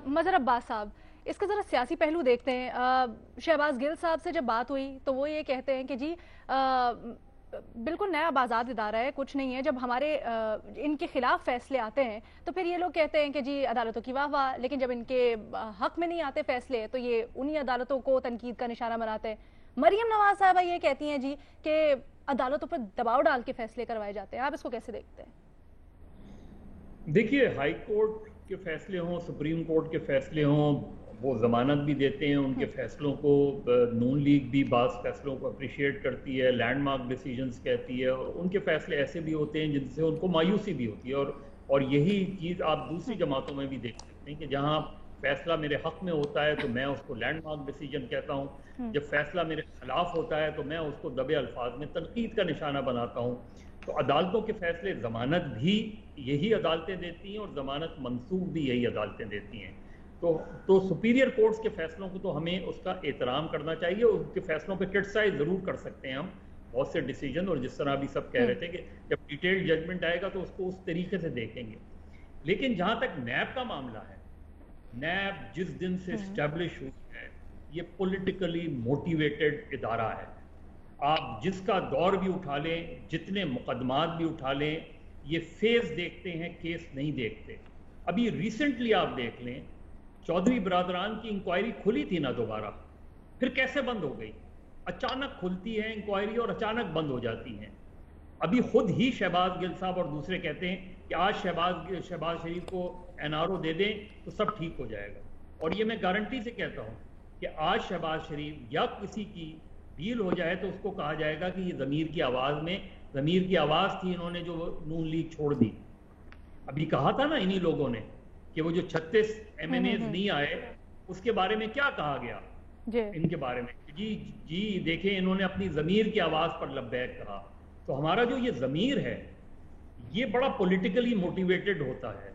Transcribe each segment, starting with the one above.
मजहर अब्बास साहब, इसका ज़रा सियासी पहलू देखते हैं। शहबाज गिल साहब से जब बात हुई तो वो ये कहते हैं कि जी बिल्कुल नया आज़ाद इदारा है, कुछ नहीं है। जब हमारे इनके खिलाफ फैसले आते हैं तो फिर ये लोग कहते हैं कि जी अदालतों की वाह वाह, लेकिन जब इनके हक में नहीं आते फैसले तो ये उन्हीं अदालतों को तनकीद का निशाना बनाते हैं। मरियम नवाज साहबा ये कहती हैं जी कि अदालतों पर दबाव डाल के फैसले करवाए जाते हैं। आप इसको कैसे देखते हैं? देखिए, हाई कोर्ट के फैसले हों, सुप्रीम कोर्ट के फैसले हों, वो ज़मानत भी देते हैं उनके फैसलों को। नून लीग भी बाज़ फैसलों को अप्रिशिएट करती है, लैंडमार्क डिसीजंस कहती है, और उनके फैसले ऐसे भी होते हैं जिनसे उनको मायूसी भी होती है। और यही चीज़ आप दूसरी जमातों में भी देख सकते हैं कि जहाँ फैसला मेरे हक में होता है तो मैं उसको लैंडमार्क डिसीजन कहता हूँ, जब फैसला मेरे खिलाफ होता है तो मैं उसको दबे अल्फाज में तनकीद का निशाना बनाता हूँ। तो अदालतों के फैसले, ज़मानत भी यही अदालतें देती हैं और ज़मानत मंसूख भी यही अदालतें देती हैं। तो सुपीरियर कोर्ट्स के फैसलों को तो हमें उसका एहतराम करना चाहिए। उनके फैसलों पे क्रिटिसाइज ज़रूर कर सकते हैं हम बहुत से डिसीजन, और जिस तरह अभी सब कह रहे थे कि जब डिटेल्ड जजमेंट आएगा तो उसको उस तरीके से देखेंगे। लेकिन जहाँ तक नैब का मामला है, नैब जिस दिन से इस्टेब्लिश हुई है, ये पॉलिटिकली मोटिवेटेड इदारा है। आप जिसका दौर भी उठा लें, जितने मुकदमात भी उठा लें, ये फेज देखते हैं, केस नहीं देखते। अभी रिसेंटली आप देख लें, चौधरी बरादरान की इंक्वायरी खुली थी ना दोबारा, फिर कैसे बंद हो गई? अचानक खुलती है इंक्वायरी और अचानक बंद हो जाती है। अभी खुद ही शहबाज गिल साहब और दूसरे कहते हैं कि आज शहबाज शरीफ को एनआरओ दे दें तो सब ठीक हो जाएगा। और ये मैं गारंटी से कहता हूँ कि आज शहबाज शरीफ या किसी की डील हो जाए तो उसको कहा जाएगा कि ये ज़मीर की आवाज़ में, ज़मीर की आवाज़ थी, इन्होंने जो नून लीग छोड़ दी। अभी कहा था ना इन्हीं लोगों ने कि वो जो 36 MNAs नहीं आए उसके बारे में क्या कहा गया इनके बारे में, जी देखें इन्होंने अपनी ज़मीर की आवाज़ पर लब्बैक कहा। तो हमारा जो ये ज़मीर है ये बड़ा पॉलिटिकली मोटिवेटेड होता है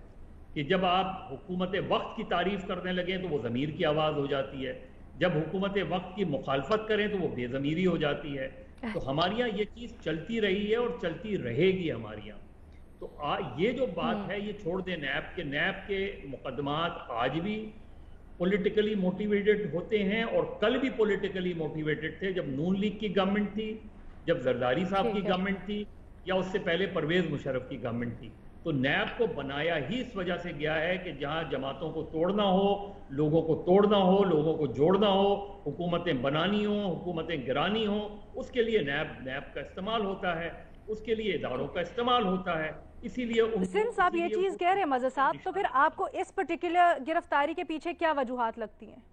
कि जब आप हुकूमत वक्त की तारीफ करने लगें तो वो ज़मीर की आवाज़ हो जाती है, जब हुकूमत वक्त की मुखालफत करें तो वो बेज़मीरी हो जाती है। तो हमारे यहाँ ये चीज़ चलती रही है और चलती रहेगी हमारे यहाँ। तो ये जो बात है ये छोड़ दें नैब के मुकदमात आज भी पॉलिटिकली मोटिवेटेड होते हैं और कल भी पॉलिटिकली मोटिवेटेड थे, जब नून लीग की गवर्नमेंट थी, जब जरदारी साहब की गवर्नमेंट थी, या उससे पहले परवेज मुशर्रफ की गवर्नमेंट थी। तो नैब को बनाया ही इस वजह से गया है कि जहां जमातों को तोड़ना हो, लोगों को तोड़ना हो, लोगों को जोड़ना हो, हुकूमतें बनानी हो, हुकूमतें गिरानी हो, उसके लिए नैब का इस्तेमाल होता है, उसके लिए इदारों का इस्तेमाल होता है। इसीलिए सिंध साहब ये चीज कह रहे हैं मज़हर साहब, तो फिर आपको इस पर्टिकुलर गिरफ्तारी के पीछे क्या वजूहात लगती हैं?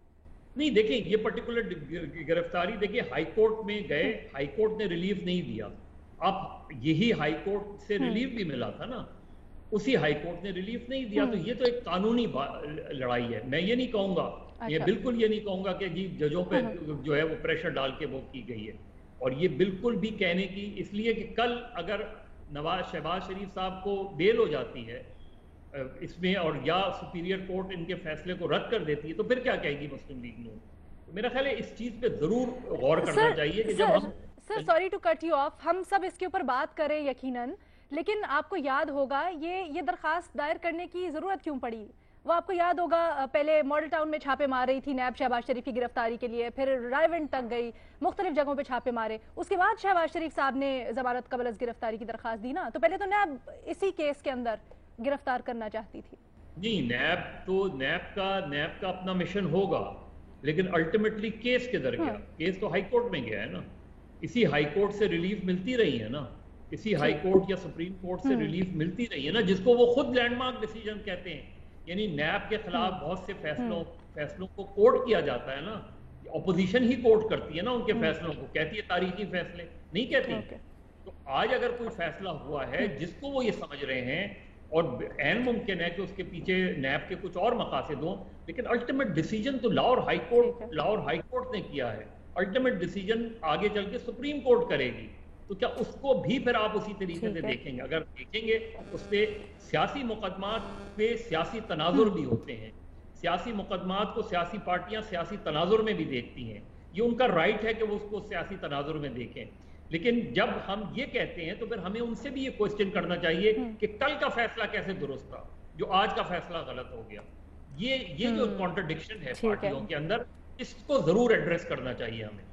नहीं देखिए, ये पर्टिकुलर गिरफ्तारी देखिए हाई कोर्ट में गए, हाई कोर्ट ने रिलीफ नहीं दिया। अब यही हाई कोर्ट से रिलीफ भी मिला था ना, उसी हाई कोर्ट ने रिलीफ नहीं दिया। तो ये तो एक कानूनी लड़ाई है। मैं ये नहीं कहूंगा, ये बिल्कुल ये नहीं कहूंगा कि जी जजों पे जो है वो प्रेशर डाल के वो की गई है। और ये बिल्कुल भी कहने की इसलिए कि कल अगर शहबाज शरीफ साहब को बेल हो जाती है इसमें और या सुपीरियर कोर्ट इनके फैसले को रद्द कर देती है तो फिर क्या कहेगी मुस्लिम लीग नून? तो मेरा ख्याल है इस चीज पे जरूर गौर करना चाहिए कि जब हम sorry to cut you off, हम सब इसके ऊपर बात करें यकीनन, लेकिन आपको याद होगा ये दरखास्त दायर करने की जरूरत क्यों पड़ी? वो आपको याद होगा पहले मॉडल टाउन में छापे मार रही थी नैब शहबाज शरीफ की गिरफ्तारी के लिए, फिर रायविंड तक गई, मुख्तलिफ जगहों पे छापे मारे, उसके बाद शहबाज शरीफ साहब ने जमानत कबल अज़ गिरफ्तारी की दरखास्त दी ना। तो पहले तो नैब इसी केस के अंदर गिरफ्तार करना चाहती थी। जी, नैब का अपना मिशन होगा, लेकिन अल्टीमेटली केस किधर गया? केस तो हाई कोर्ट में गया है ना, इसी हाई कोर्ट से रिलीफ मिलती रही है ना, इसी हाई कोर्ट या सुप्रीम कोर्ट से रिलीफ मिलती रही है ना, जिसको वो खुद लैंडमार्क डिसीजन कहते हैं। यानी नैब के खिलाफ बहुत से फैसलों को कोर्ट किया जाता है ना, अपोजिशन ही कोर्ट करती है ना उनके फैसलों को, कहती है तारीखी फैसले, नहीं कहती। तो आज अगर कोई फैसला हुआ है जिसको वो ये समझ रहे हैं, और ऐन मुमकिन है कि उसके पीछे नैब के कुछ और मकासद हों, लेकिन अल्टीमेट डिसीजन तो लाहौर हाई कोर्ट ने किया है, अल्टीमेट डिसीजन आगे चल के सुप्रीम कोर्ट करेगी। तो क्या उसको भी फिर आप उसी तरीके से देखेंगे? अगर देखेंगे उससे सियासी मुकदमात पे सियासी तनाजुर भी होते हैं, सियासी मुकदमात को सियासी पार्टियां सियासी तनाजुर में भी देखती हैं, ये उनका राइट है कि वो उसको सियासी तनाजुर में देखें। लेकिन जब हम ये कहते हैं तो फिर हमें उनसे भी ये क्वेश्चन करना चाहिए कि कल का फैसला कैसे दुरुस्त था जो आज का फैसला गलत हो गया। یہ جو کانٹرڈکشن ہے پارٹیوں کے اندر، اس کو ضرور ایڈریس کرنا چاہیے ہمیں.